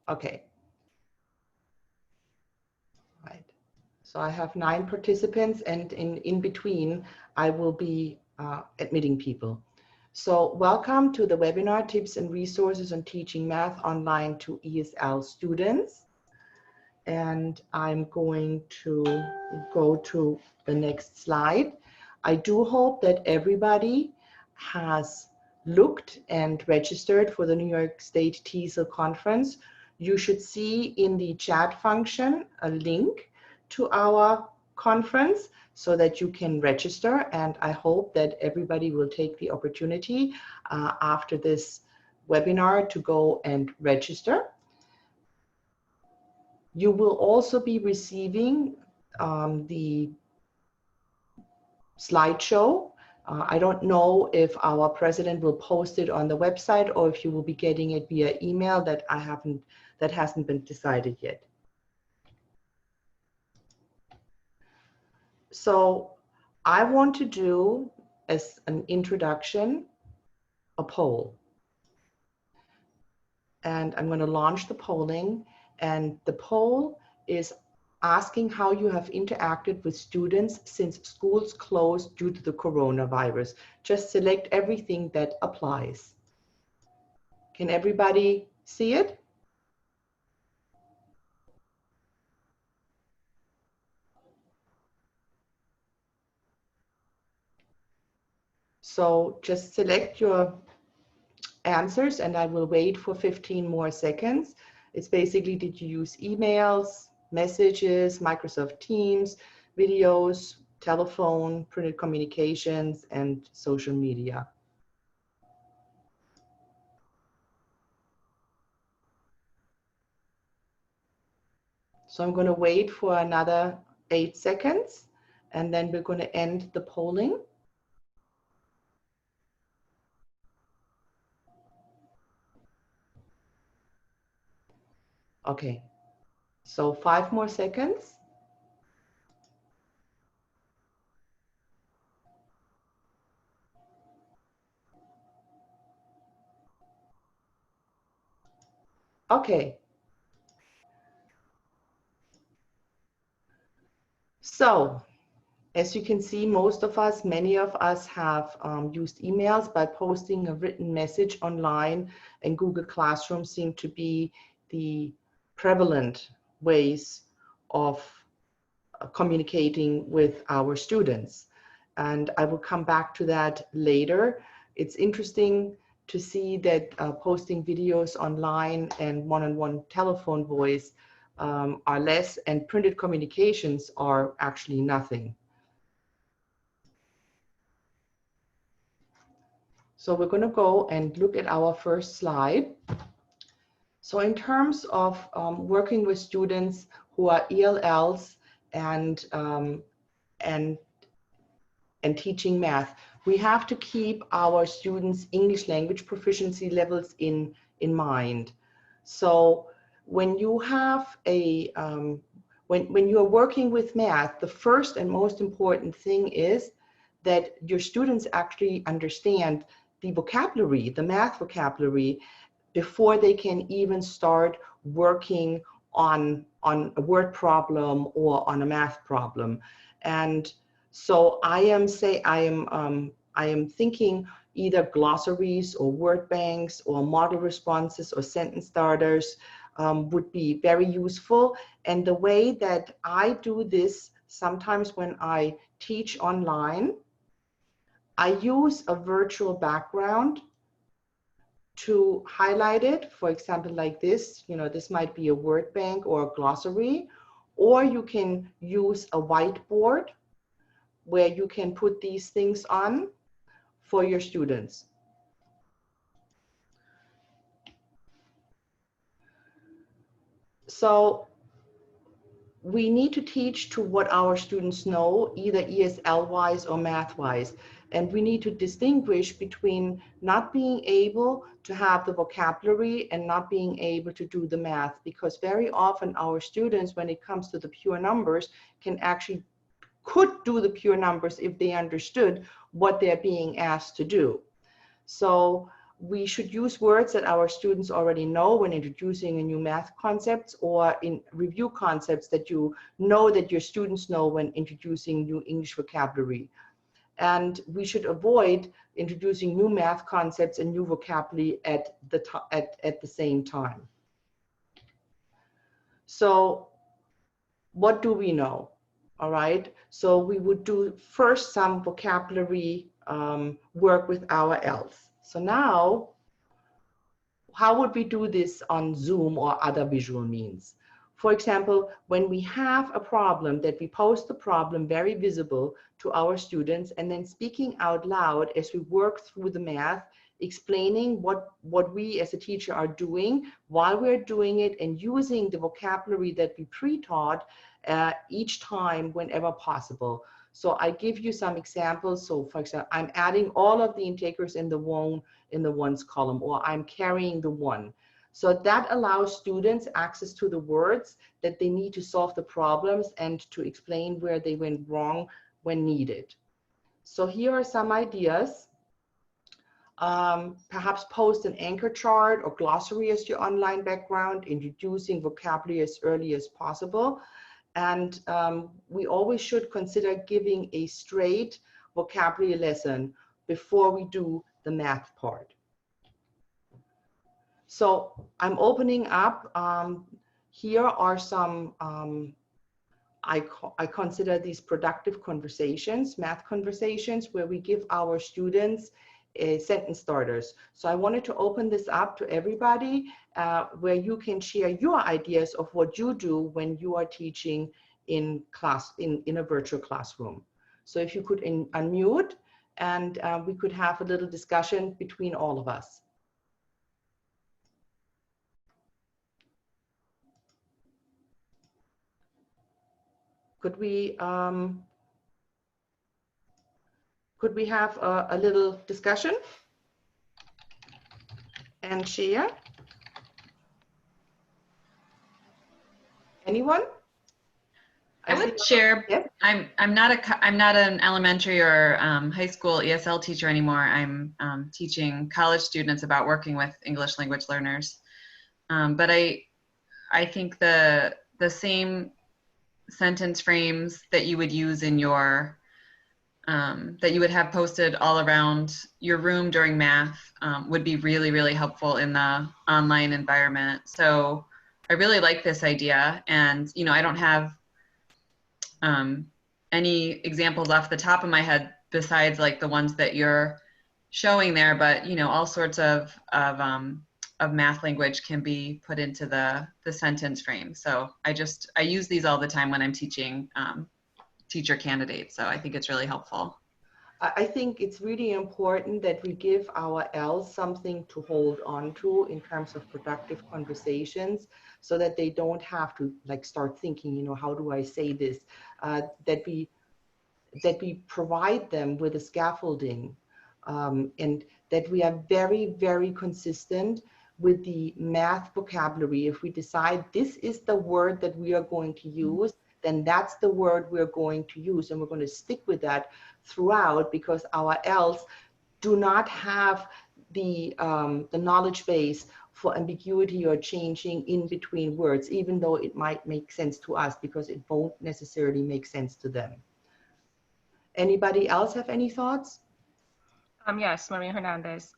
Okay. Right. So I have 9 participants, and in between, I will be admitting people. So welcome to the webinar, Tips and Resources on Teaching Math Online to ESL Students. And I'm going to go to the next slide. I do hope that everybody has looked and registered for the New York State Tease conference. You should see in the chat function a link to our conference so that you can register, and I hope that everybody will take the opportunity after this webinar to go and register. You will also be receiving the slideshow. I don't know if our president will post it on the website or if you will be getting it via email. That hasn't been decided yet. So I want to do, as an introduction, a poll. And I'm going to launch the polling, and the poll is asking how you have interacted with students since schools closed due to the coronavirus. Just select everything that applies. Can everybody see it? So just select your answers, and I will wait for 15 more seconds. It's basically, did you use emails, messages, Microsoft Teams, videos, telephone, printed communications, and social media? So I'm going to wait for another 8 seconds, and then we're going to end the polling. Okay, so 5 more seconds. Okay. So, as you can see, many of us have used emails by posting a written message online, and Google Classroom seem to be the prevalent ways of communicating with our students. And I will come back to that later. It's interesting to see that posting videos online and one-on-one telephone voice are less, and printed communications are actually nothing. So we're going to go and look at our first slide. So in terms of working with students who are ELLs and teaching math, we have to keep our students' English language proficiency levels in mind. So when you have a when you are working with math, the first and most important thing is that your students actually understand the vocabulary, the math vocabulary, before they can even start working on a word problem or on a math problem. And so I am thinking either glossaries or word banks or model responses or sentence starters would be very useful. And the way that I do this sometimes when I teach online, I use a virtual background to highlight it. For example, like this, this might be a word bank or a glossary, or you can use a whiteboard where you can put these things on for your students. So we need to teach to what our students know, either ESL-wise or math-wise. And we need to distinguish between not being able to have the vocabulary and not being able to do the math, because very often our students, when it comes to the pure numbers, could do the pure numbers if they understood what they're being asked to do. So we should use words that our students already know when introducing a new math concepts, or in review concepts that you know that your students know when introducing new English vocabulary. And we should avoid introducing new math concepts and new vocabulary at the same time. So what do we know? All right, so we would do first some vocabulary work with our ELs. So now, how would we do this on Zoom or other visual means? For example, when we have a problem, that we post the problem very visible to our students, and then speaking out loud as we work through the math, explaining what we as a teacher are doing while we're doing it, and using the vocabulary that we pre-taught each time whenever possible. So I give you some examples. So for example, I'm adding all of the integers in the ones column, or I'm carrying the one. So that allows students access to the words that they need to solve the problems and to explain where they went wrong when needed. So here are some ideas. Perhaps post an anchor chart or glossary as your online background, introducing vocabulary as early as possible. And we always should consider giving a straight vocabulary lesson before we do the math part. So I'm opening up. Here are some, I consider these productive conversations, math conversations, where we give our students sentence starters. So I wanted to open this up to everybody, where you can share your ideas of what you do when you are teaching in class, in a virtual classroom. So if you could unmute, and we could have a little discussion between all of us. Could we have a little discussion and share? Anyone? I would share. Yes. I'm not an elementary or high school ESL teacher anymore. I'm teaching college students about working with English language learners. But I think the same sentence frames that you would use in your that you would have posted all around your room during math would be really, really helpful in the online environment. So I really like this idea, and I don't have any examples off the top of my head besides like the ones that you're showing there, but all sorts of math language can be put into the sentence frame. So I use these all the time when I'm teaching teacher candidates. So I think it's really helpful. I think it's really important that we give our ELs something to hold on to in terms of productive conversations, so that they don't have to like start thinking, how do I say this? That we provide them with a scaffolding, and that we are very, very consistent with the math vocabulary. If we decide this is the word that we are going to use, then that's the word we're going to use, and we're going to stick with that throughout, because our ELs do not have the knowledge base for ambiguity or changing in between words, even though it might make sense to us, because it won't necessarily make sense to them. Anybody else have any thoughts? Yes, Maria Hernandez.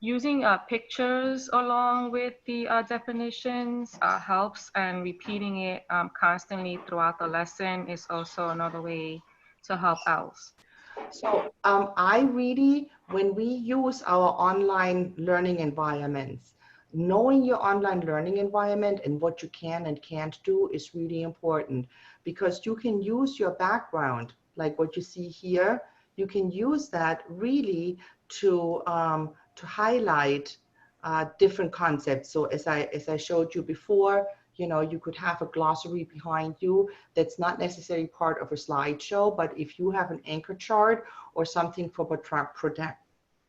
Using pictures along with the definitions helps, and repeating it constantly throughout the lesson is also another way to help ELs. So I really, when we use our online learning environments, knowing your online learning environment and what you can and can't do is really important, because you can use your background, like what you see here, you can use that really to highlight different concepts. So as I showed you before, you could have a glossary behind you that's not necessarily part of a slideshow, but if you have an anchor chart or something for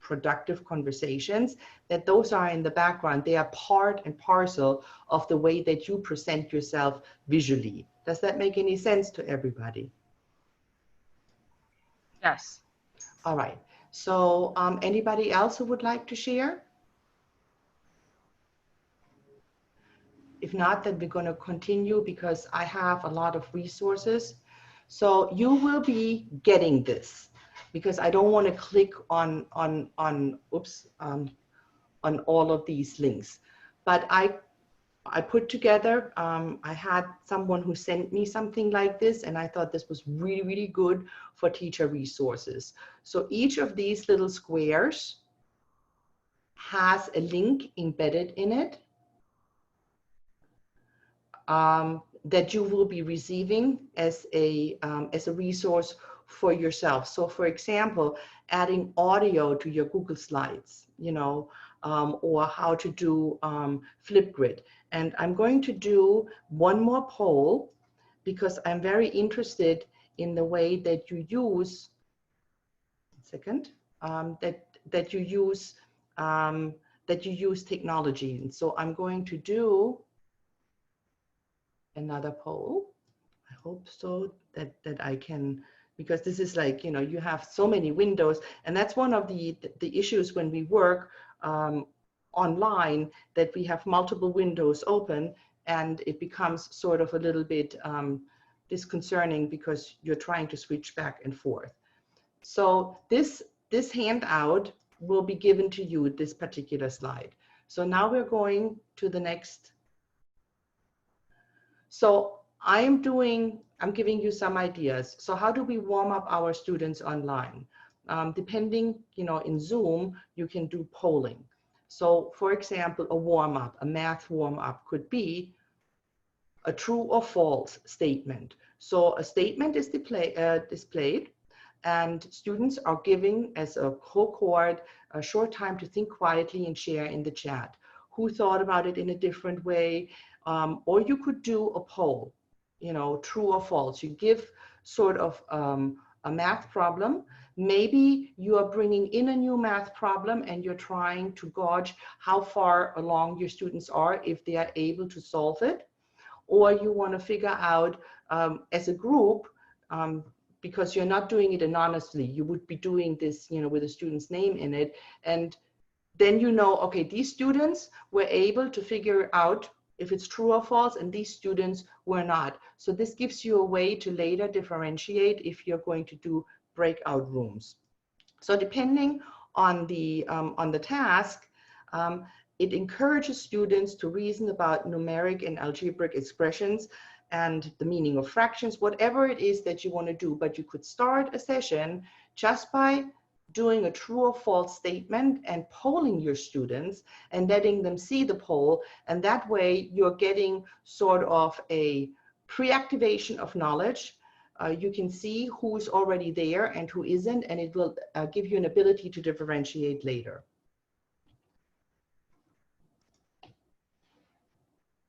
productive conversations, that those are in the background. They are part and parcel of the way that you present yourself visually. Does that make any sense to everybody? Yes. All right. So anybody else who would like to share? If not, then we're going to continue because I have a lot of resources. So you will be getting this because I don't want to click on all of these links. But I put together, I had someone who sent me something like this, and I thought this was really, really good for teacher resources. So each of these little squares has a link embedded in it that you will be receiving as a resource for yourself. So for example, adding audio to your Google Slides, you know, or how to do Flipgrid. And I'm going to do one more poll because I'm very interested in the way that you use, that you use technology. And so I'm going to do another poll. I hope so that I can, because this is like, you know, you have so many windows, and that's one of the issues when we work online, that we have multiple windows open, and it becomes sort of a little bit disconcerting because you're trying to switch back and forth. So this handout will be given to you, this particular slide. So now we're going to the next. So I'm giving you some ideas. So how do we warm up our students online? Depending, you know, in Zoom, you can do polling. So for example, a warm up, a math warm up could be a true or false statement. So a statement is displayed, and students are giving as a cohort a short time to think quietly and share in the chat who thought about it in a different way. Or you could do a poll, you know, true or false. You give sort of a math problem. Maybe you are bringing in a new math problem and you're trying to gauge how far along your students are, if they are able to solve it. Or you want to figure out as a group, because you're not doing it anonymously, you would be doing this, you know, with a student's name in it. And then you know, okay, these students were able to figure out if it's true or false, and these students were not. So this gives you a way to later differentiate if you're going to do breakout rooms. So depending on the task, it encourages students to reason about numeric and algebraic expressions and the meaning of fractions, whatever it is that you want to do. But you could start a session just by doing a true or false statement and polling your students and letting them see the poll. And that way you're getting sort of a pre-activation of knowledge. You can see who's already there and who isn't, and it will give you an ability to differentiate later.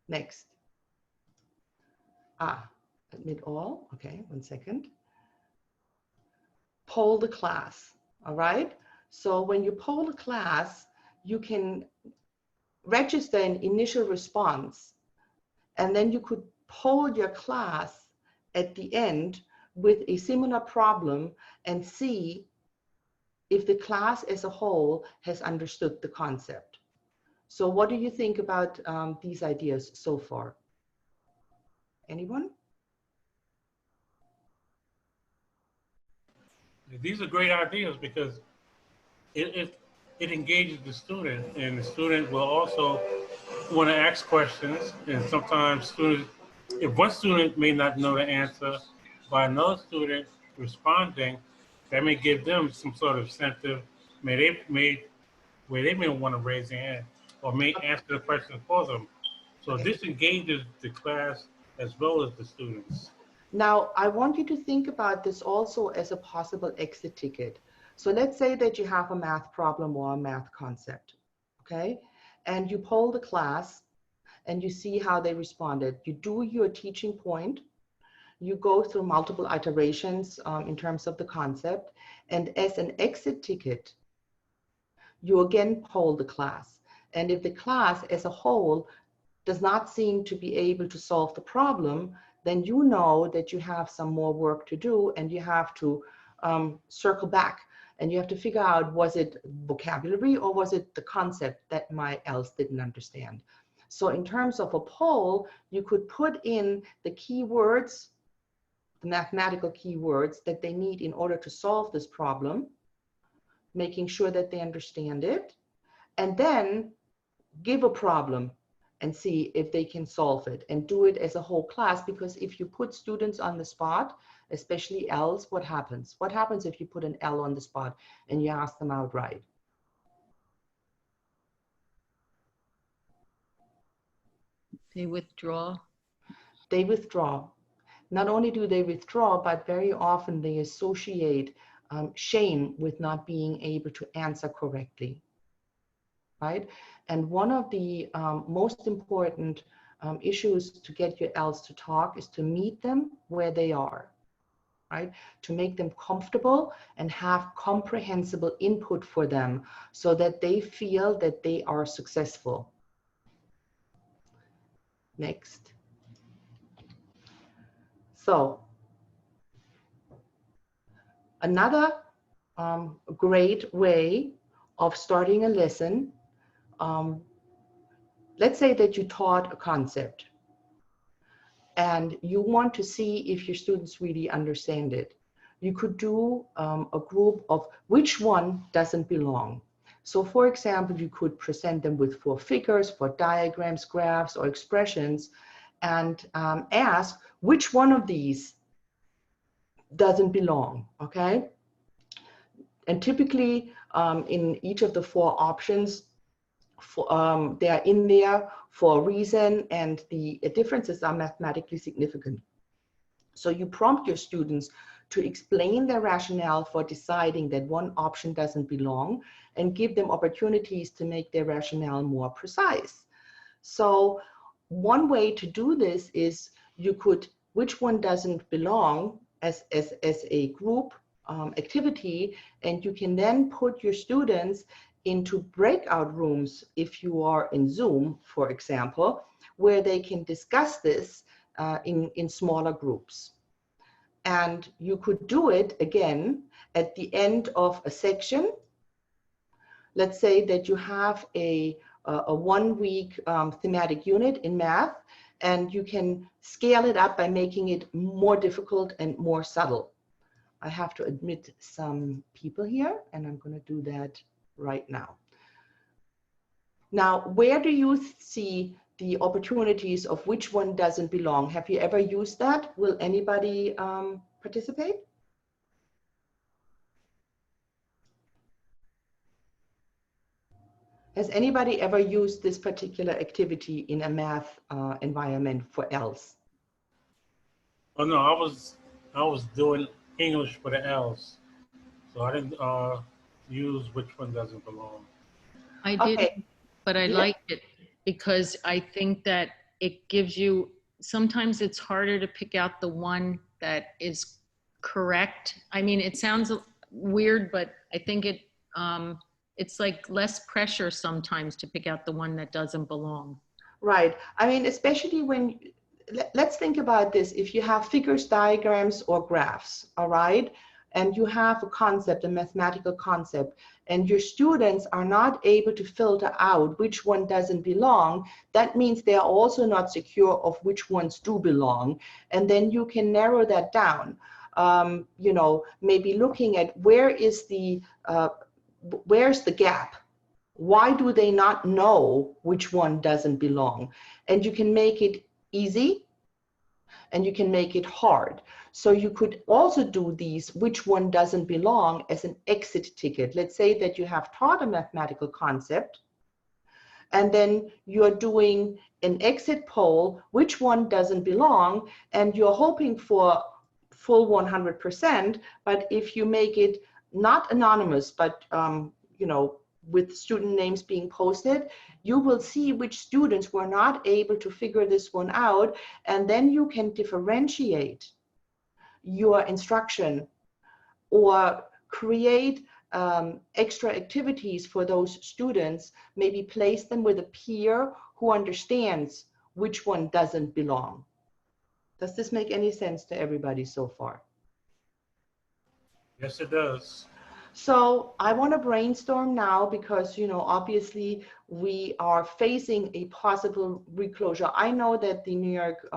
Next. Admit all. Okay, 1 second. Poll the class. All right. So when you poll the class, you can register an initial response, and then you could poll your class at the end with a similar problem and see if the class as a whole has understood the concept. So what do you think about these ideas so far? Anyone? These are great ideas because it engages the student, and the student will also want to ask questions. And sometimes students, if one student may not know the answer, by another student responding, that may give them some sort of incentive. Where they may want to raise their hand or may answer the question for them. So Okay. this engages the class as well as the students. Now, I want you to think about this also as a possible exit ticket. So let's say that you have a math problem or a math concept, okay? And you poll the class and you see how they responded. You do your teaching point. You go through multiple iterations in terms of the concept. And as an exit ticket, you again poll the class. And if the class as a whole does not seem to be able to solve the problem, then you know that you have some more work to do and you have to circle back And you have to figure out, was it vocabulary or was it the concept that my else didn't understand? So in terms of a poll, you could put in the keywords, the mathematical keywords that they need in order to solve this problem, making sure that they understand it, and then give a problem and see if they can solve it, and do it as a whole class. Because if you put students on the spot, especially L's, what happens? What happens if you put an L on the spot and you ask them outright? They withdraw. They withdraw. Not only do they withdraw, but very often they associate shame with not being able to answer correctly, right? And one of the most important issues to get your L's to talk is to meet them where they are, right? To make them comfortable and have comprehensible input for them so that they feel that they are successful. Next. So another great way of starting a lesson, let's say that you taught a concept and you want to see if your students really understand it. You could do a group of which one doesn't belong. So for example, you could present them with 4 figures, 4 diagrams, graphs, or expressions, and ask which one of these doesn't belong, okay? And typically in each of the 4 options, they are in there for a reason, and the differences are mathematically significant. So you prompt your students to explain their rationale for deciding that one option doesn't belong, and give them opportunities to make their rationale more precise. So one way to do this is you could, which one doesn't belong, as a group activity, and you can then put your students into breakout rooms, if you are in Zoom, for example, where they can discuss this in smaller groups. And you could do it again at the end of a section. Let's say that you have a 1-week thematic unit in math, and you can scale it up by making it more difficult and more subtle. I have to admit some people here, and I'm going to do that right now. Now, where do you see the opportunities of which one doesn't belong? Have you ever used that? Will anybody participate? Has anybody ever used this particular activity in a math environment for else? Oh no, I was doing English for the L's, so I didn't use which one doesn't belong. I Okay. didn't, but I Yeah. liked it because I think that it gives you, sometimes it's harder to pick out the one that is correct. I mean, it sounds weird, but I think it's like less pressure sometimes to pick out the one that doesn't belong. Right. I mean, especially when, let's think about this. If you have figures, diagrams, or graphs, all right, and you have a concept, a mathematical concept, and your students are not able to filter out which one doesn't belong, that means they are also not secure of which ones do belong. And then you can narrow that down. You know, maybe looking at where's the gap? Why do they not know which one doesn't belong? And you can make it easy and you can make it hard. So you could also do these which one doesn't belong as an exit ticket. Let's say that you have taught a mathematical concept and then you're doing an exit poll, which one doesn't belong, and you're hoping for full 100%. But if you make it not anonymous, but you know, with student names being posted, you will see which students were not able to figure this one out, and then you can differentiate your instruction or create extra activities for those students, maybe place them with a peer who understands which one doesn't belong. Does this make any sense to everybody so far? Yes, it does. So I want to brainstorm now because, you know, obviously we are facing a possible reclosure. I know that the New York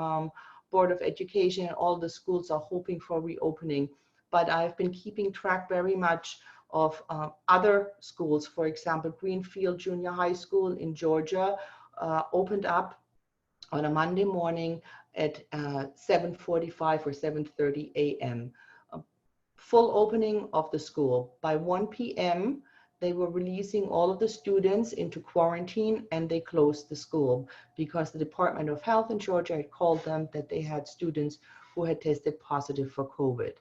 Board of Education and all the schools are hoping for reopening, but I've been keeping track very much of other schools. For example, Greenfield Junior High School in Georgia opened up on a Monday morning at 7:45 or 7:30 a.m. Full opening of the school. By 1 p.m., they were releasing all of the students into quarantine, and they closed the school because the Department of Health in Georgia had called them that they had students who had tested positive for COVID.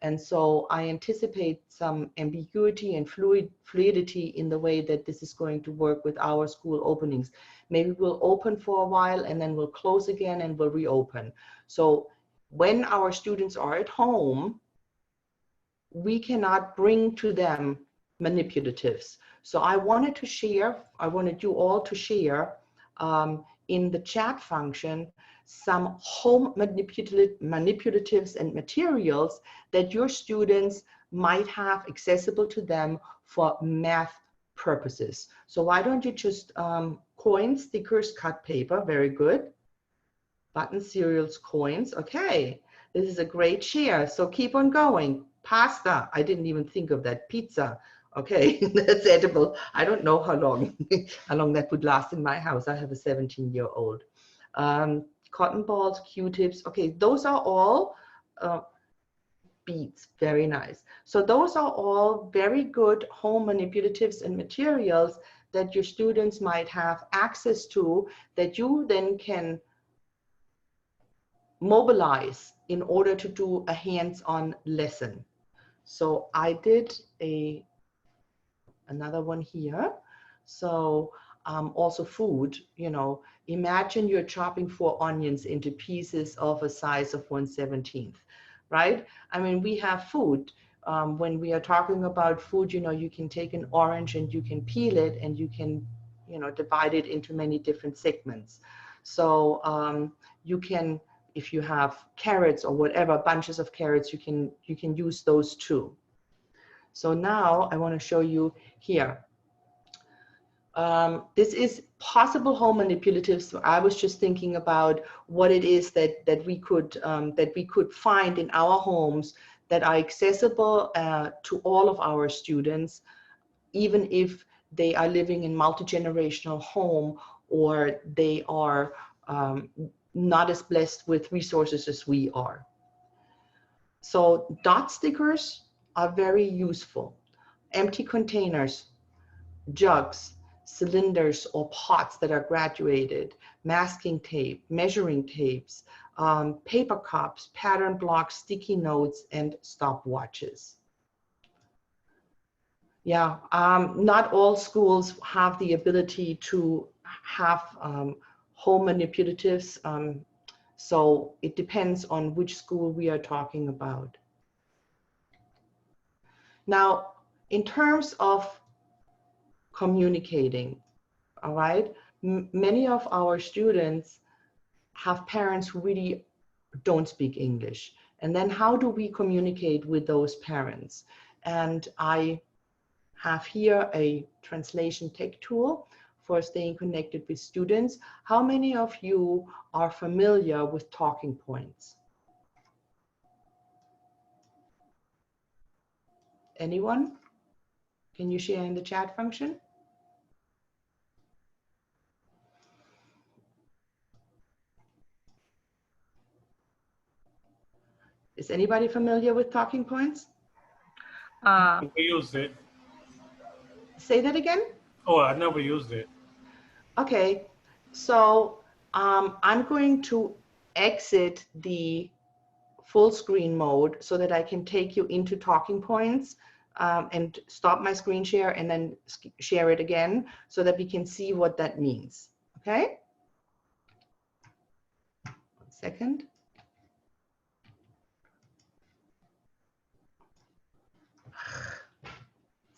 And so I anticipate some ambiguity and fluidity in the way that this is going to work with our school openings. Maybe we'll open for a while and then we'll close again and we'll reopen. So when our students are at home, we cannot bring to them manipulatives. So I wanted you all to share in the chat function some home manipulatives and materials that your students might have accessible to them for math purposes. So why don't you just coins, stickers, cut paper, very good. Buttons, cereals, coins, okay. This is a great share, so keep on going. Pasta, I didn't even think of that. Pizza, okay, that's edible. I don't know how long, how long that would last in my house. I have a 17-year-old. Cotton balls, Q-tips, okay, those are all beads, very nice. So those are all very good home manipulatives and materials that your students might have access to that you then can mobilize in order to do a hands-on lesson. So I did another one here. So also food, you know, imagine you're chopping 4 onions into pieces of a size of 1/17, right? I mean, we have food. When we are talking about food, you know, you can take an orange and you can peel it and you can, you know, divide it into many different segments. So you can, if you have carrots or whatever, bunches of carrots, you can use those too. So now I want to show you here. This is possible home manipulatives. So I was just thinking about what it is that we could find in our homes that are accessible to all of our students, even if they are living in multi-generational home or they are not as blessed with resources as we are. So dot stickers are very useful. Empty containers, jugs, cylinders or pots that are graduated, masking tape, measuring tapes, paper cups, pattern blocks, sticky notes, and stopwatches. Yeah, not all schools have the ability to have home manipulatives, so it depends on which school we are talking about. Now, in terms of communicating, all right, many of our students have parents who really don't speak English. And then how do we communicate with those parents? And I have here a translation tech tool for staying connected with students. How many of you are familiar with talking points? Anyone? Can you share in the chat function? Is anybody familiar with talking points? We used it. Say that again? Oh, I never used it. Okay, so I'm going to exit the full screen mode so that I can take you into talking points and stop my screen share and then share it again so that we can see what that means. Okay? 1 second.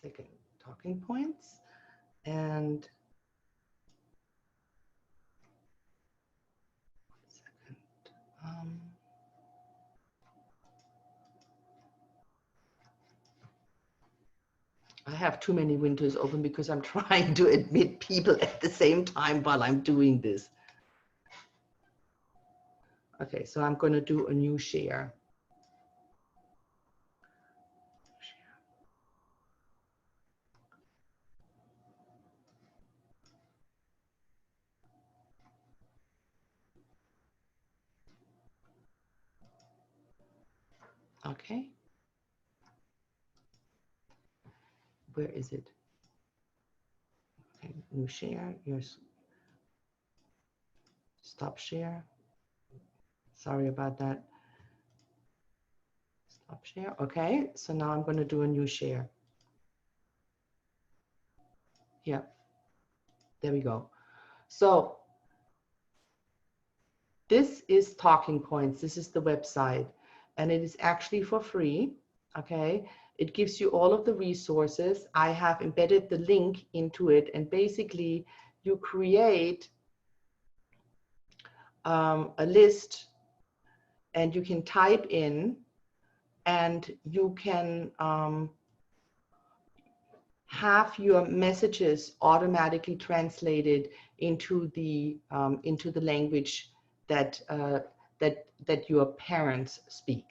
Second, talking points. And 1 second. have too many windows open because I'm trying to admit people at the same time while I'm doing this. Okay, so I'm going to do a new share. Okay. Where is it? Okay, new share. Here's stop share. Sorry about that. Stop share. Okay, so now I'm going to do a new share. Yeah, there we go. So this is Talking Points. This is the website, and it is actually for free. Okay, it gives you all of the resources. I have embedded the link into it, and basically you create a list, and you can type in, and you can have your messages automatically translated into the language that that your parents speak.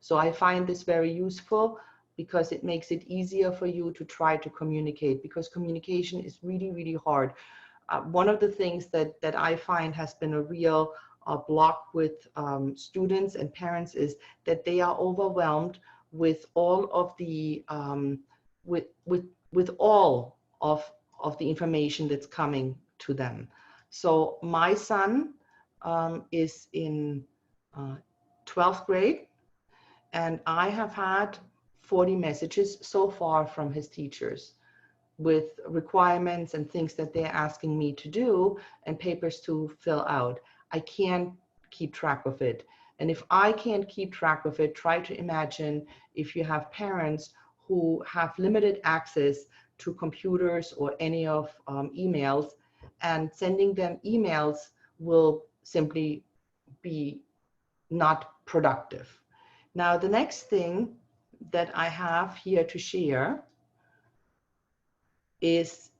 So I find this very useful because it makes it easier for you to try to communicate, because communication is really, really hard. One of the things that I find has been a real block with students and parents is that they are overwhelmed with all of the with all of the information that's coming to them. So my son is in 12th grade, and I have had 40 messages so far from his teachers with requirements and things that they're asking me to do and papers to fill out. I can't keep track of it. And if I can't keep track of it, try to imagine if you have parents who have limited access to computers or any of emails, and sending them emails will simply be not productive. Now, the next thing that I have here to share is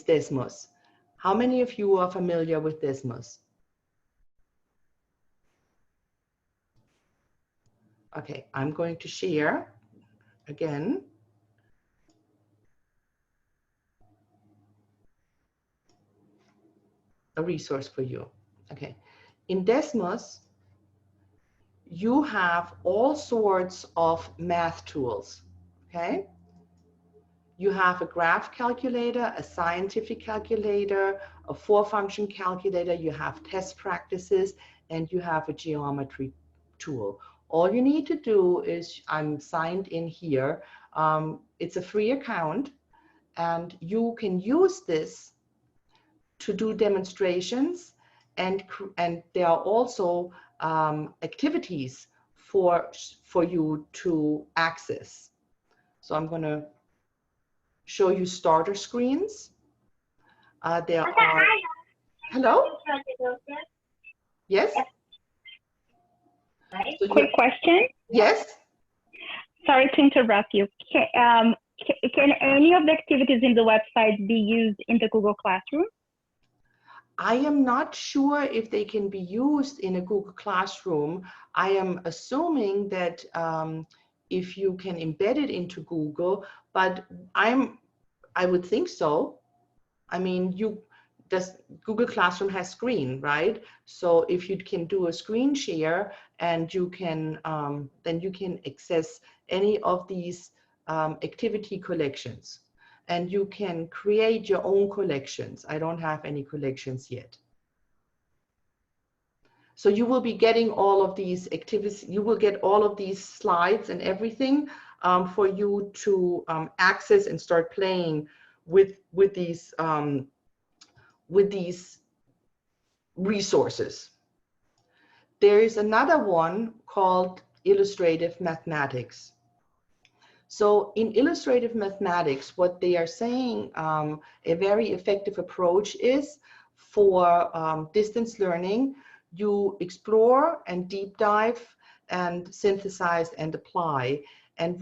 Desmos. How many of you are familiar with Desmos? Okay, I'm going to share again. A resource for you. Okay, in Desmos, you have all sorts of math tools. Okay, you have a graph calculator, a scientific calculator, a 4-function calculator, you have test practices, and you have a geometry tool. All you need to do is, I'm signed in here, it's a free account, and you can use this to do demonstrations, and there are also activities for you to access. So I'm going to show you starter screens. There are, hello? Yes? So Quick question. Yes? Sorry to interrupt you. Can any of the activities in the website be used in the Google Classroom? I am not sure if they can be used in a Google Classroom. I am assuming that if you can embed it into Google, but I would think so. I mean, Google Classroom has screen, right? So if you can do a screen share, and you can then you can access any of these activity collections. And you can create your own collections. I don't have any collections yet. So you will be getting all of these activities. You will get all of these slides and everything for you to access and start playing with these resources. There is another one called Illustrative Mathematics. So in Illustrative Mathematics, what they are saying a very effective approach is for distance learning. You explore and deep dive and synthesize and apply. And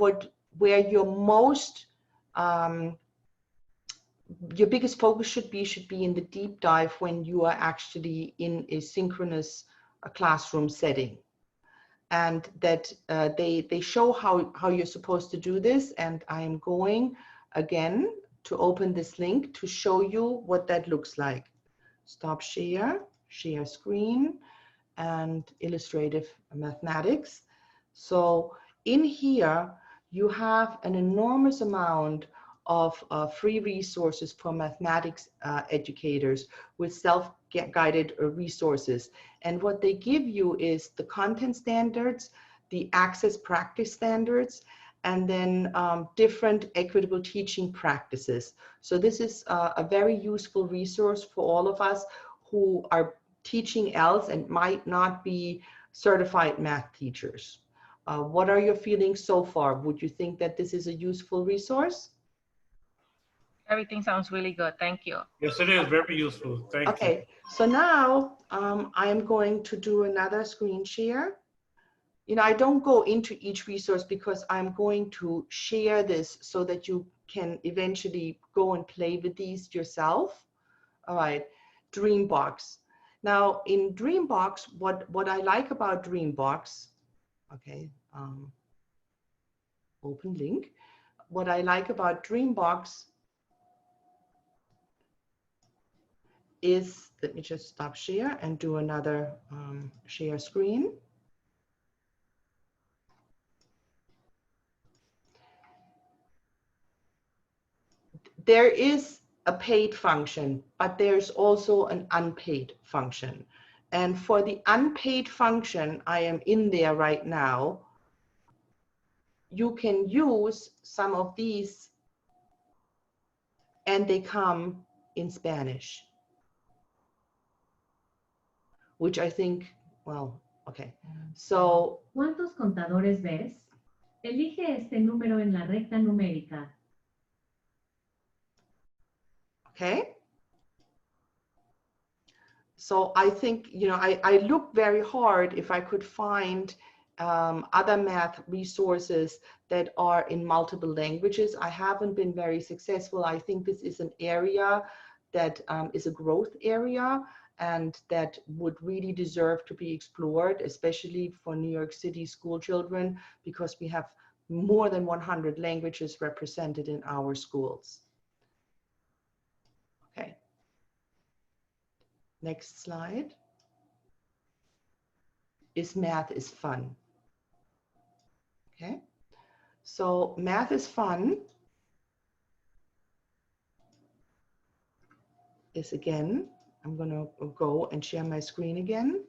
where you're most your biggest focus should be in the deep dive when you are actually in a synchronous classroom setting. And that they show how you're supposed to do this. And I am going again to open this link to show you what that looks like. Stop share, share screen, and Illustrative Mathematics. So in here, you have an enormous amount of free resources for mathematics educators with self-guided resources. And what they give you is the content standards, the access practice standards, and then different equitable teaching practices. So this is a very useful resource for all of us who are teaching else and might not be certified math teachers. What are your feelings so far? Would you think that this is a useful resource? Everything sounds really good. Thank you. Yes, it is very useful. Thank you. Okay, so now I am going to do another screen share. You know, I don't go into each resource because I'm going to share this so that you can eventually go and play with these yourself. All right, Dreambox. Now in Dreambox, what I like about Dreambox, okay, open link. What I like about Dreambox is, let me just stop share and do another share screen. There is a paid function, but there's also an unpaid function. And for the unpaid function, I am in there right now. You can use some of these and they come in Spanish, which I think, well, okay. So, ¿Cuántos contadores ves? Elige este número en la recta numérica. okay. So I think, you know, I looked very hard if I could find other math resources that are in multiple languages. I haven't been very successful. I think this is an area that is a growth area and that would really deserve to be explored, especially for New York City school children, because we have more than 100 languages represented in our schools. Okay. Next slide. Is math is fun. Okay, so math is fun is again, I'm going to go and share my screen again.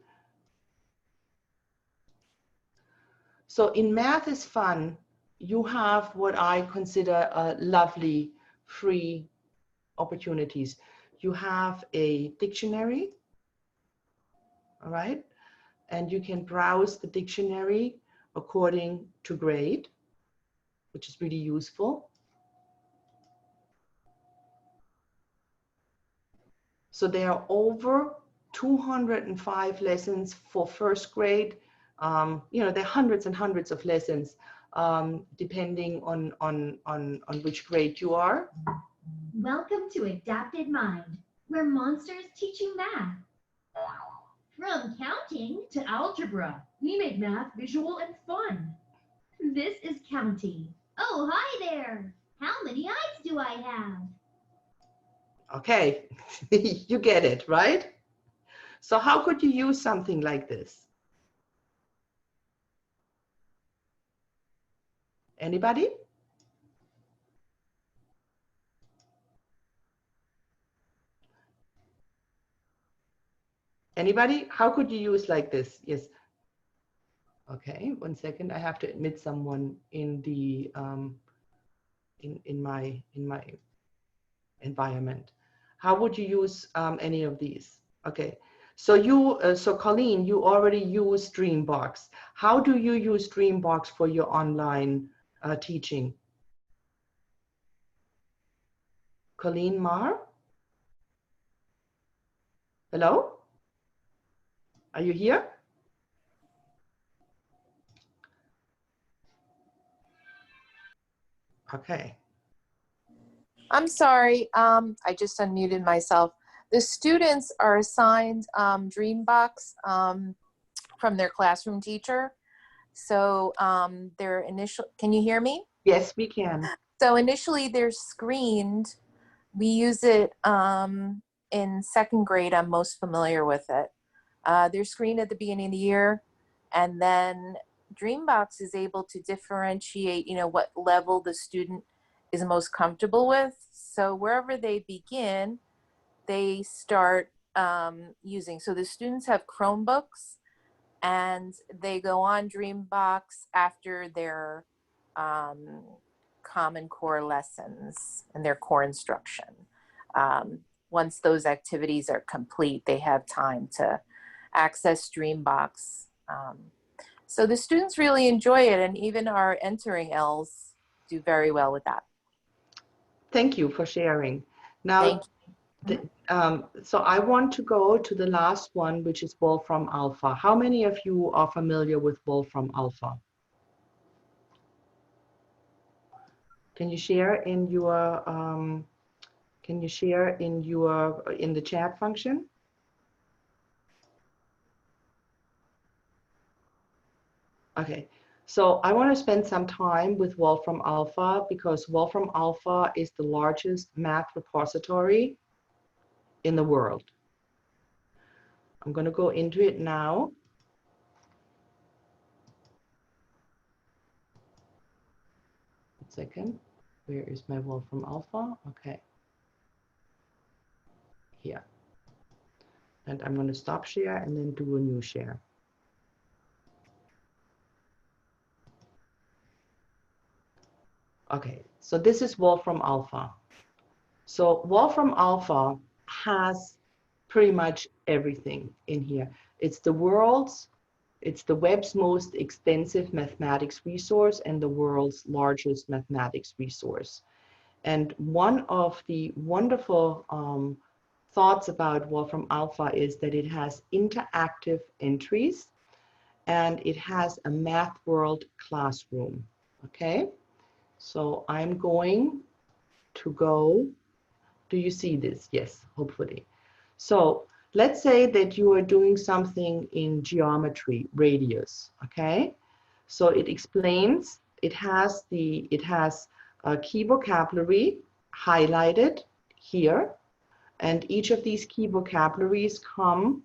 So in math is fun, you have what I consider lovely free opportunities. You have a dictionary, all right, and you can browse the dictionary according to grade, which is really useful. So there are over 205 lessons for first grade. You know, there are hundreds and hundreds of lessons depending on which grade you are. Welcome to Adapted Mind, where monsters teach you math. From counting to algebra, we make math visual and fun. This is County. Oh, hi there. How many eyes do I have? Okay, you get it, right? So how could you use something like this? Anybody? Anybody? How could you use like this? Yes. Okay, 1 second. I have to admit someone in the in my environment. How would you use any of these? Okay, so you so Colleen, you already use Dreambox. How do you use Dreambox for your online teaching? Colleen Marr? Hello? Are you here? Okay. I'm sorry, I just unmuted myself. The students are assigned Dreambox from their classroom teacher. So their initial, can you hear me? Yes, we can. So initially they're screened. We use it in second grade. I'm most familiar with it. They're screened at the beginning of the year, and then Dreambox is able to differentiate, you know, what level the student is most comfortable with. So wherever they begin, they start using. So the students have Chromebooks, and they go on Dreambox after their Common Core lessons and their core instruction. Once those activities are complete, they have time to access Dreambox. So the students really enjoy it, and even our entering Ls do very well with that. Thank you for sharing. Now, Thank you. so I want to go to the last one, which is Wolfram Alpha. How many of you are familiar with Wolfram Alpha? Can you share in your in the chat function? Okay, so I want to spend some time with Wolfram Alpha because Wolfram Alpha is the largest math repository in the world. I'm going to go into it now. One second. Where is my Wolfram Alpha? Okay. Here. And I'm going to stop share and then do a new share. Okay, so this is Wolfram Alpha. So Wolfram Alpha has pretty much everything in here. It's the web's most extensive mathematics resource and the world's largest mathematics resource. And one of the wonderful thoughts about Wolfram Alpha is that it has interactive entries and it has a Math World classroom. Okay, so I'm going to go. Do you see this? Yes, hopefully. So let's say that you are doing something in geometry, radius, okay? So it explains, it has key vocabulary highlighted here, and each of these key vocabularies come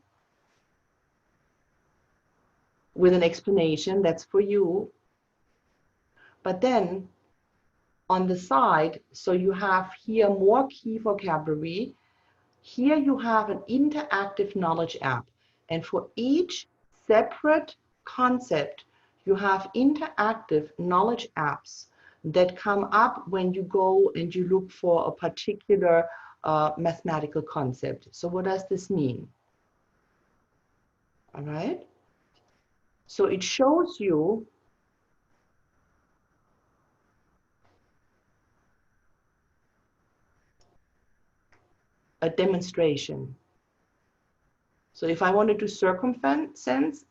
with an explanation that's for you. But then on the side, so you have here more key vocabulary. Here you have an interactive knowledge app, and for each separate concept, you have interactive knowledge apps that come up when you go and you look for a particular mathematical concept. So what does this mean? All right. So it shows you a demonstration. So if I want to do circumference,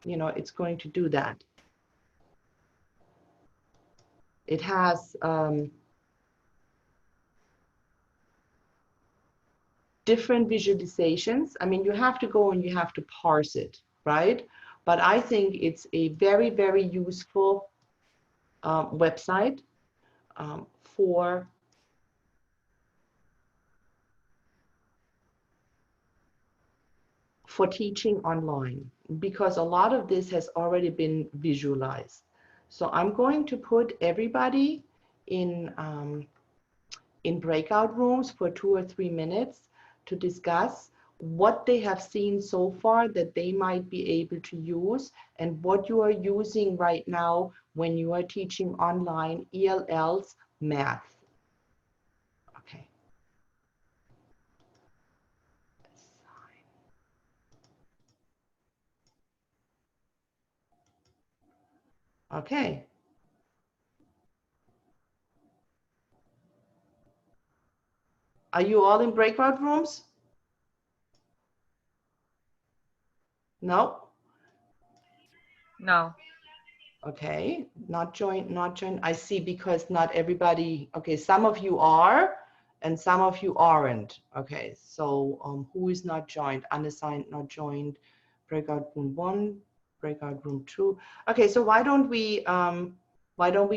you know, it's going to do that. It has different visualizations. I mean, you have to go and you have to parse it, right? But I think it's a very, very useful website for teaching online, because a lot of this has already been visualized. So I'm going to put everybody in breakout rooms for 2 or 3 minutes to discuss what they have seen so far that they might be able to use and what you are using right now when you are teaching online ELL's math. Okay. Okay. Are you all in breakout rooms? No? No. Okay, not joined, not joined. I see, because not everybody, okay, some of you are and some of you aren't. Okay, so who is not joined? Unassigned, not joined. Breakout room 1, breakout room 2. Okay, so why don't we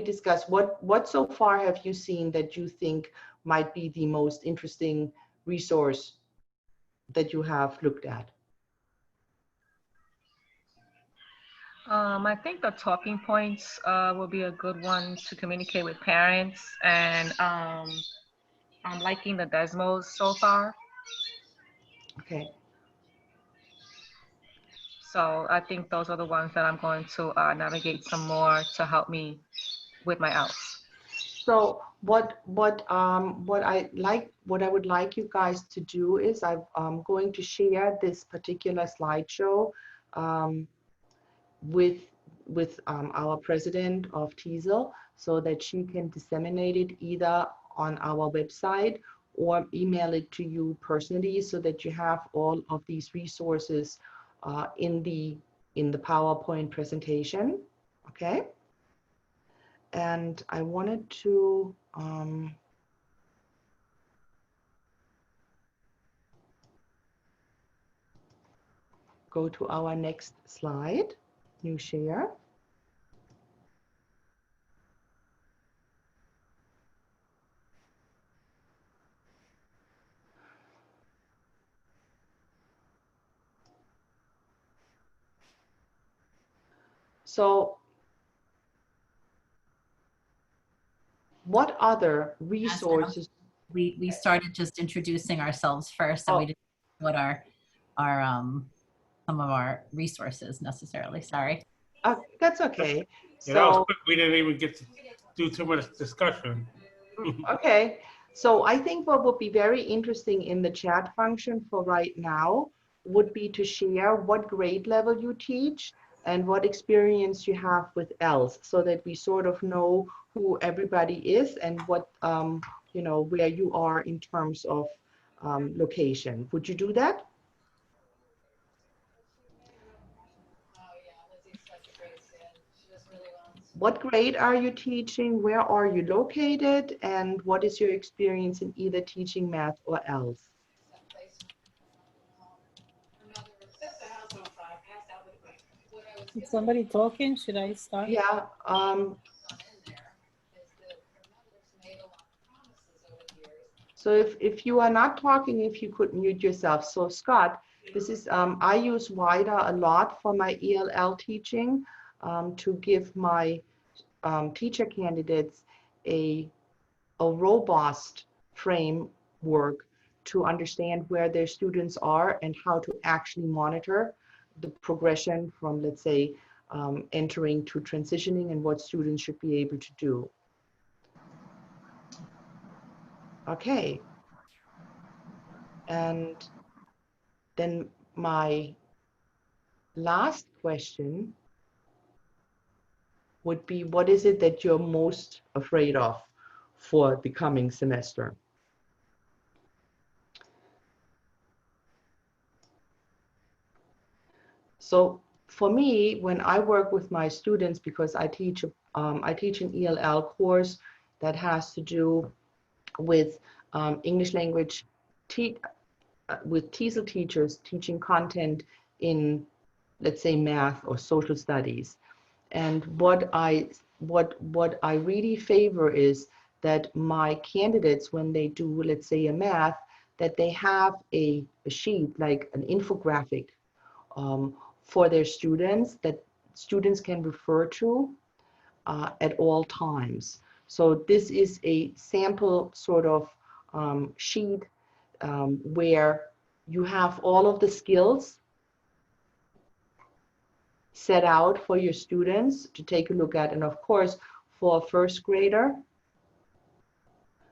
discuss what so far have you seen that you think might be the most interesting resource that you have looked at? I think the talking points will be a good one to communicate with parents, and I'm liking the Desmos so far. Okay. So I think those are the ones that I'm going to navigate some more to help me with my outs. So what I would like you guys to do is I'm going to share this particular slideshow with our president of Tease, so that she can disseminate it either on our website or email it to you personally, so that you have all of these resources in the PowerPoint presentation. Okay. And I wanted to go to our next slide, new share. So what other resources? We started just introducing ourselves first, and we didn't know what our some of our resources necessarily. Sorry. That's okay. Yeah, that was quick. We didn't even get to do too much discussion. Okay, so I think what would be very interesting in the chat function for right now would be to share what grade level you teach and what experience you have with ELS, so that we sort of know who everybody is and what, you know, where you are in terms of location. Would you do that? What grade are you teaching? Where are you located? And what is your experience in either teaching math or ELS? Is somebody talking? Should I start? Yeah. So if you are not talking, if you could mute yourself. So Scott, this is, I use WIDA a lot for my ELL teaching to give my teacher candidates a robust framework to understand where their students are and how to actually monitor the progression from, let's say, entering to transitioning, and what students should be able to do. Okay. And then my last question would be, what is it that you're most afraid of for the coming semester? So for me, when I work with my students, because I teach an ELL course that has to do with English language, with TESOL teachers teaching content in, let's say, math or social studies. And what I really favor is that my candidates, when they do, let's say, a math, that they have a sheet, like an infographic, for their students, that students can refer to at all times. So this is a sample sort of sheet where you have all of the skills set out for your students to take a look at. And of course, for a first grader,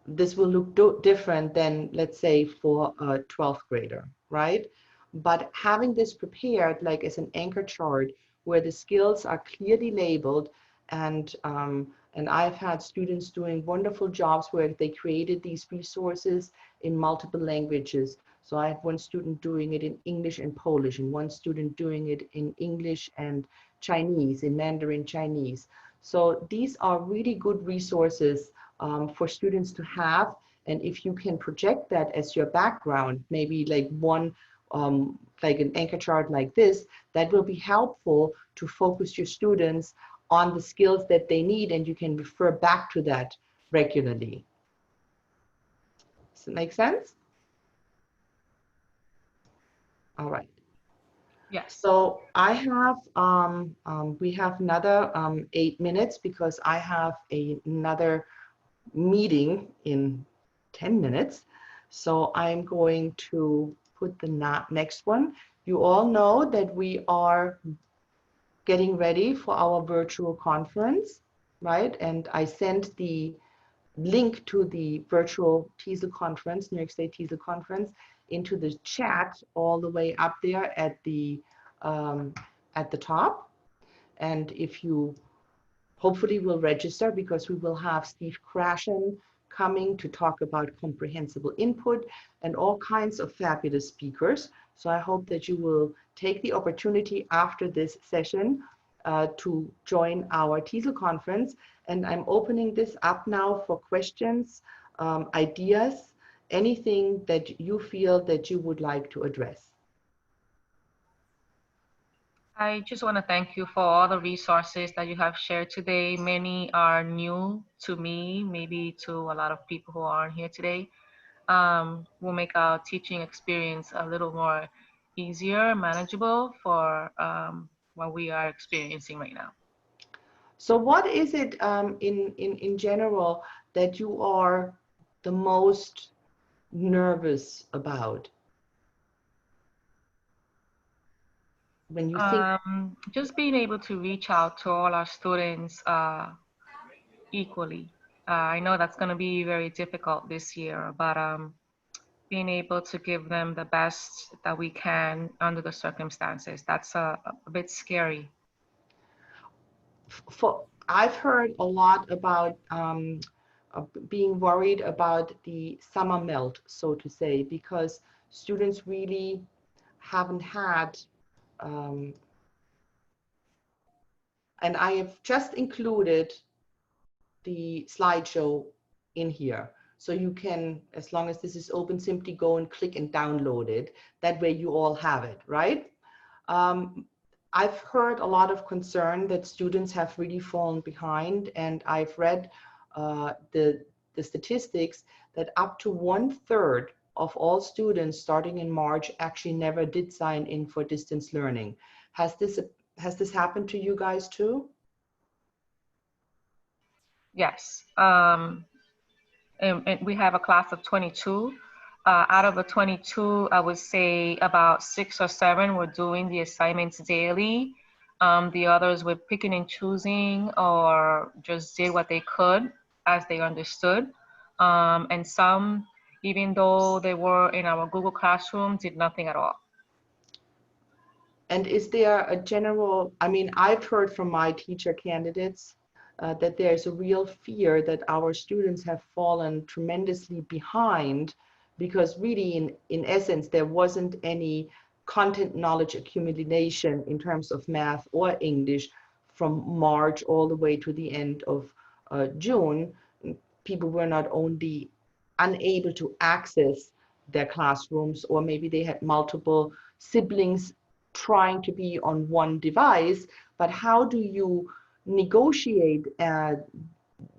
this will look different than, let's say, for a 12th grader, right? But having this prepared, like as an anchor chart, where the skills are clearly labeled, and I've had students doing wonderful jobs where they created these resources in multiple languages. So I have one student doing it in English and Polish, and one student doing it in English and Chinese, in Mandarin Chinese. So these are really good resources for students to have. And if you can project that as your background, maybe like one, like an anchor chart like this, that will be helpful to focus your students on the skills that they need, and you can refer back to that regularly. Does it make sense? All right. Yes. So I have, we have another 8 minutes because I have another meeting in 10 minutes. So I'm going to put the next one. You all know that we are getting ready for our virtual conference, right? And I sent the link to the virtual Tease conference, New York State Tease conference, into the chat all the way up there at the top. And if you hopefully will register, because we will have Steve Krashen coming to talk about comprehensible input and all kinds of fabulous speakers. So I hope that you will take the opportunity after this session to join our TESOL conference. And I'm opening this up now for questions, ideas, anything that you feel that you would like to address. I just want to thank you for all the resources that you have shared today. Many are new to me, maybe to a lot of people who aren't here today. Will make our teaching experience a little more easier, manageable for what we are experiencing right now. So what is it in general that you are the most nervous about when you think? Just being able to reach out to all our students equally. I know that's going to be very difficult this year, but being able to give them the best that we can under the circumstances, that's a bit scary. I've heard a lot about being worried about the summer melt, so to say, because students really haven't had, and I have just included the slideshow in here. So you can, as long as this is open, simply go and click and download it. That way you all have it, right? I've heard a lot of concern that students have really fallen behind, and I've read the statistics that up to 1/3 of all students starting in March actually never did sign in for distance learning. Has this happened to you guys too? Yes. And we have a class of 22. Out of the 22, I would say about 6 or 7 were doing the assignments daily. The others were picking and choosing or just did what they could as they understood. And some, even though they were in our Google Classroom, did nothing at all. And is there a general, I mean, I've heard from my teacher candidates that there's a real fear that our students have fallen tremendously behind, because really in essence, there wasn't any content knowledge accumulation in terms of math or English from March all the way to the end of June. People were not only unable to access their classrooms, or maybe they had multiple siblings trying to be on one device, but how do you negotiate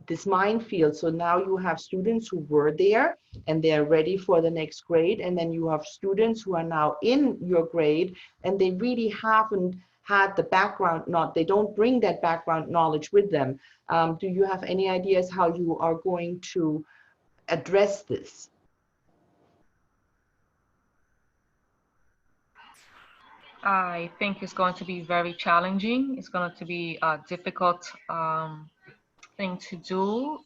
this minefield? So now you have students who were there and they're ready for the next grade, and then you have students who are now in your grade and they really haven't had the background, they don't bring that background knowledge with them. Do you have any ideas how you are going to address this? I think it's going to be very challenging. It's going to be a difficult thing to do,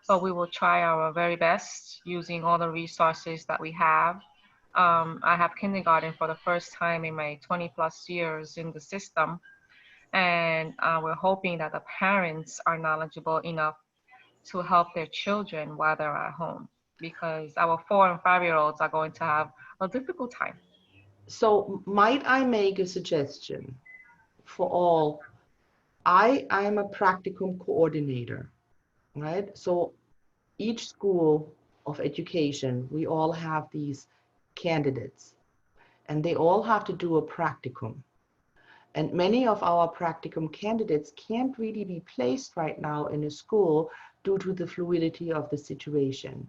but we will try our very best using all the resources that we have. I have kindergarten for the first time in my 20+ years in the system, and we're hoping that the parents are knowledgeable enough to help their children while they're at home. because our 4 and 5-year-olds are going to have a difficult time. So might I make a suggestion for all? I am a practicum coordinator, right? So each school of education, we all have these candidates, and they all have to do a practicum. And many of our practicum candidates can't really be placed right now in a school due to the fluidity of the situation.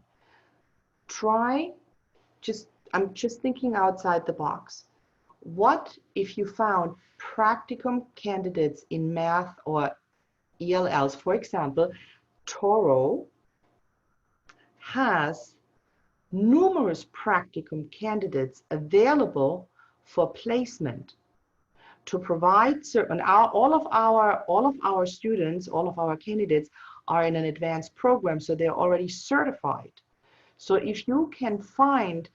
I'm just thinking outside the box. What if you found practicum candidates in math or ELLs? For example, Toro has numerous practicum candidates available for placement to provide certain, all of our students, all of our candidates are in an advanced program, so they're already certified. So if you can find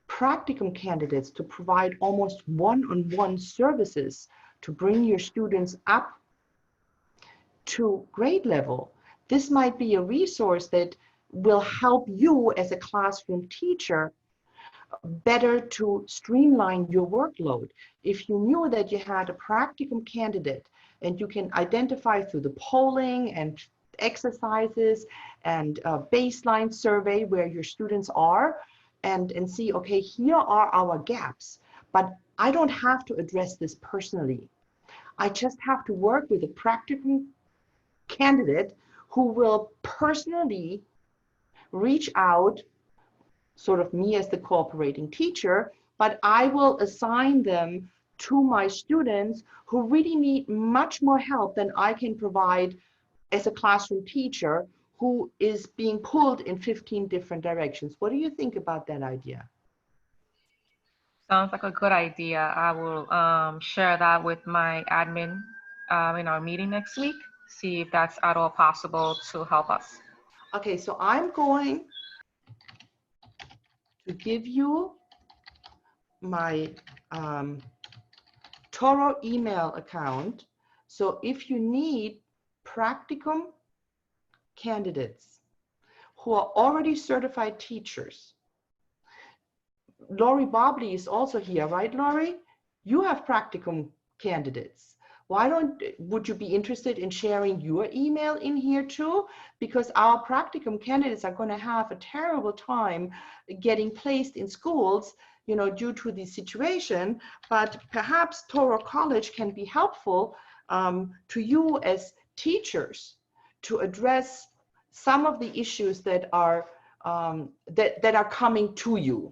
practicum candidates to provide almost one-on-one services to bring your students up to grade level, this might be a resource that will help you as a classroom teacher better to streamline your workload. If you knew that you had a practicum candidate and you can identify through the polling and exercises and baseline survey where your students are, and see, okay, here are our gaps, but I don't have to address this personally. I just have to work with a practicum candidate who will personally reach out, sort of me as the cooperating teacher, but I will assign them to my students who really need much more help than I can provide as a classroom teacher who is being pulled in 15 different directions. What do you think about that idea? Sounds like a good idea. I will share that with my admin in our meeting next week, see if that's at all possible to help us. Okay, so I'm going to give you my Toro email account. So if you need practicum candidates who are already certified teachers, Lori Bobley is also here, right, Lori? You have practicum candidates. Would you be interested in sharing your email in here too? Because our practicum candidates are going to have a terrible time getting placed in schools, you know, due to the situation, but perhaps Toro College can be helpful to you as teachers to address some of the issues that are that are coming to you.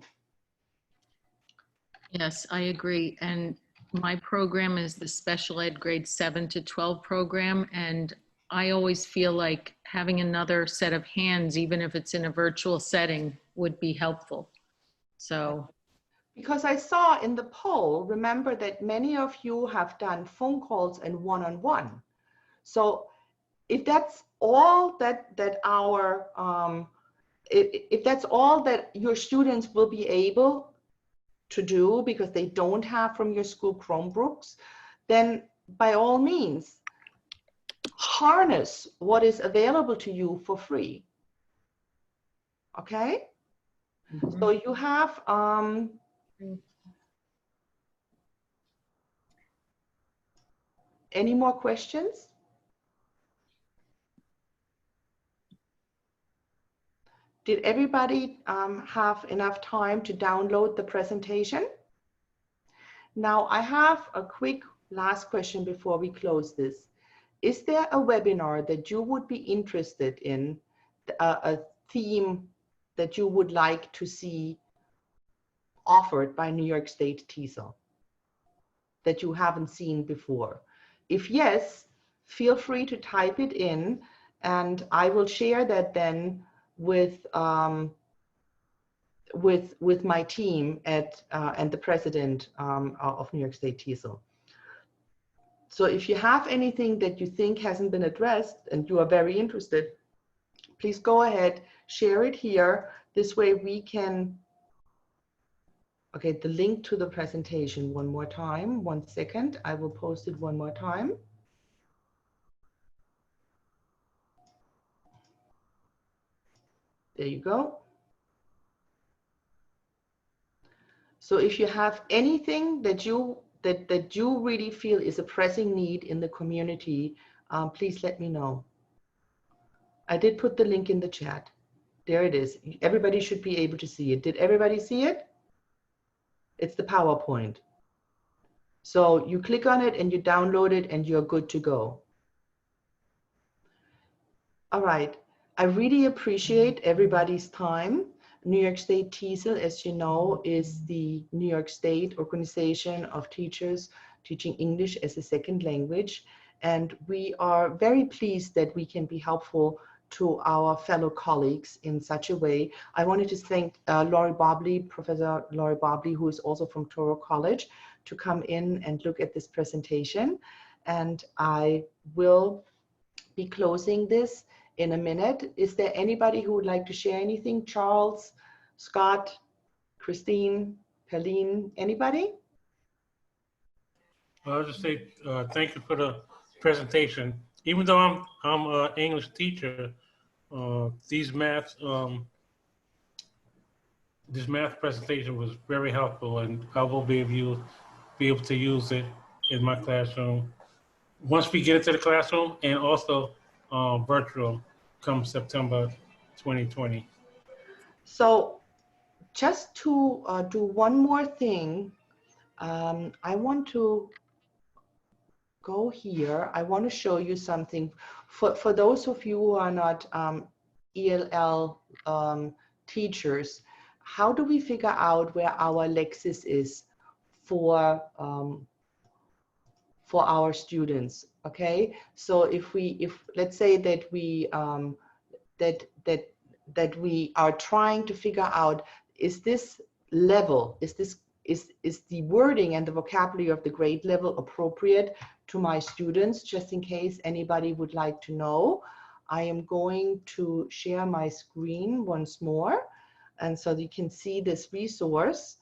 Yes, I agree. And my program is the special ed grade 7 to 12 program. And I always feel like having another set of hands, even if it's in a virtual setting, would be helpful. So. Because I saw in the poll, remember that many of you have done phone calls and one-on-one. So if that's all if that's all that your students will be able to do because they don't have from your school Chromebooks, then by all means, harness what is available to you for free. Okay? Mm-hmm. So you have any more questions? Did everybody have enough time to download the presentation? Now I have a quick last question before we close this. Is there a webinar that you would be interested in, a theme that you would like to see offered by New York State TESOL that you haven't seen before? If yes, feel free to type it in and I will share that then with my team at and the president of New York State TESOL. So if you have anything that you think hasn't been addressed and you are very interested, please go ahead, share it here. This way we can, okay, the link to the presentation one more time. 1 second, I will post it one more time. There you go. So if you have anything that you really feel is a pressing need in the community, please let me know. I did put the link in the chat. There it is. Everybody should be able to see it. Did everybody see it? It's the PowerPoint. So you click on it and you download it and you're good to go. All right. I really appreciate everybody's time. New York State TESOL, as you know, is the New York State Organization of Teachers Teaching English as a Second Language. And we are very pleased that we can be helpful to our fellow colleagues in such a way. I wanted to thank Laurie Bobley, Professor Laurie Bobley, who is also from Touro College, to come in and look at this presentation. And I will be closing this in a minute. Is there anybody who would like to share anything? Charles, Scott, Christine, Pauline, anybody? I'll just say thank you for the presentation. Even though I'm an English teacher, this math presentation was very helpful, and I will be able to use it in my classroom once we get into the classroom, and also virtual come September 2020. So just to do one more thing, I want to go here. I want to show you something. For those of you who are not ELL teachers, how do we figure out where our Lexis is for our students? Okay, so if let's say that we that we are trying to figure out, is this level, is the wording and the vocabulary of the grade level appropriate to my students, just in case anybody would like to know. I am going to share my screen once more, and so you can see this resource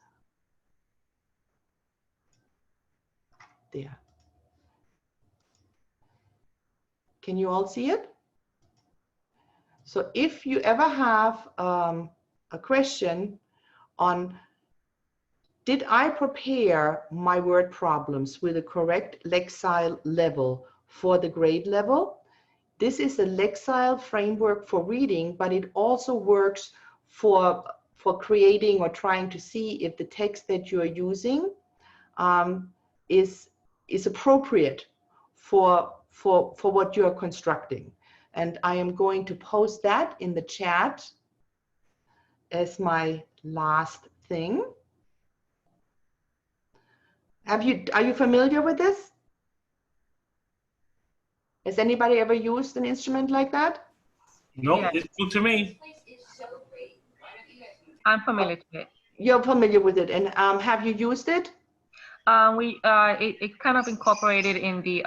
there. Can you all see it? So if you ever have a question on, did I prepare my word problems with the correct Lexile level for the grade level? This is a Lexile framework for reading, but it also works for creating or trying to see if the text that you are using is appropriate for what you are constructing. And I am going to post that in the chat as my last thing. Are you familiar with this? Has anybody ever used an instrument like that? No, Yeah. it's new to me. I'm familiar with it. You're familiar with it, and have you used it? It kind of incorporated in the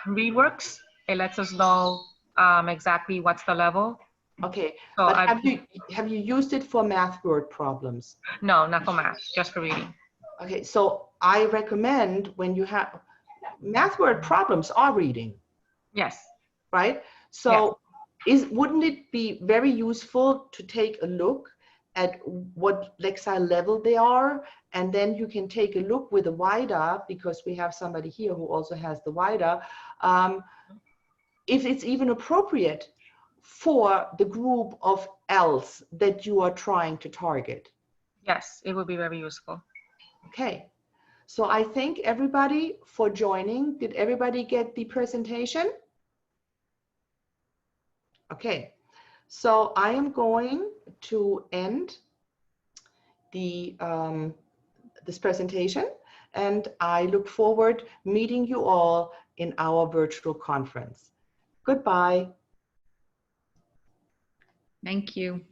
reworks. It lets us know exactly what's the level. Okay, So but have you used it for math word problems? No, not for math, just for reading. Okay, so I recommend when you have math word problems are reading. Yes. Right? So wouldn't it be very useful to take a look at what Lexile level they are, and then you can take a look with a wider, because we have somebody here who also has the wider, if it's even appropriate for the group of Ls that you are trying to target. Yes, it would be very useful. Okay, so I thank everybody for joining. Did everybody get the presentation? Okay, so I am going to end this presentation, and I look forward meeting you all in our virtual conference. Goodbye. Thank you.